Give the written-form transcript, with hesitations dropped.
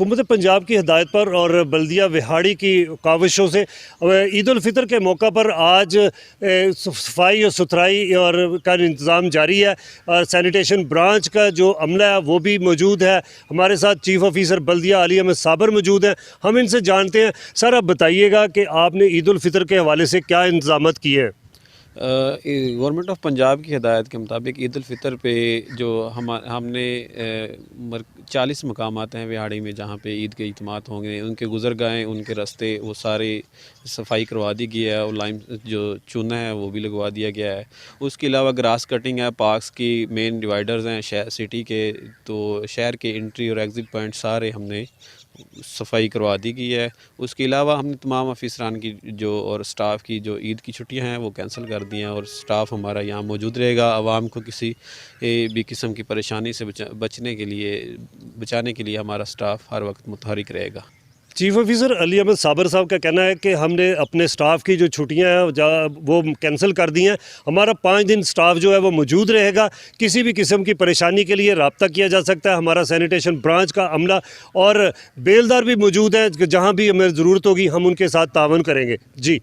हुकूमत पंजाब की हिदायत पर और बल्दिया विहाड़ी की काविशों से ईद उल फितर के मौका पर आज सफाई और सुथराई और का इंतज़ाम जारी है। और सैनिटेशन ब्रांच का जो अमला है वो भी मौजूद है। हमारे साथ चीफ़ ऑफिसर बल्दिया अली अहमद साबर मौजूद हैं। हम इनसे जानते हैं। सर, आप बताइएगा कि आपने ईद उल फितर के हवाले से क्या इंतज़ामात किए हैं? गवर्नमेंट ऑफ पंजाब की हिदायत के मुताबिक ईद उल फितर पे जो हमने 40 मकामात हैं विहाड़ी में जहाँ पे ईद के इज्तिमात होंगे, उनके गुज़रगाहें, उनके रास्ते वो सारे सफाई करवा दी गई है और लाइम जो चूना है वो भी लगवा दिया गया है। उसके अलावा ग्रास कटिंग है, पार्क्स की मेन डिवाइडर्स हैं शहर सिटी के, तो शहर के एंट्री और एग्ज़िट पॉइंट सारे हमने सफाई करवा दी गई है। उसके अलावा हमने तमाम ऑफिसरान की जो और स्टाफ की जो ईद की छुट्टियां हैं वो कैंसिल कर दी हैं और स्टाफ हमारा यहाँ मौजूद रहेगा। आवाम को किसी भी किस्म की परेशानी से बचाने के लिए हमारा स्टाफ हर वक्त मुतहरिक रहेगा। चीफ़ ऑफिसर अली अहमद साबर साहब का कहना है कि हमने अपने स्टाफ की जो छुट्टियां हैं वो कैंसिल कर दी हैं। हमारा 5 दिन स्टाफ जो है वो मौजूद रहेगा। किसी भी किस्म की परेशानी के लिए रब्ता किया जा सकता है। हमारा सैनिटेशन ब्रांच का अमला और बेलदार भी मौजूद है, जहां भी हमें ज़रूरत होगी हम उनके साथ तावन करेंगे। जी।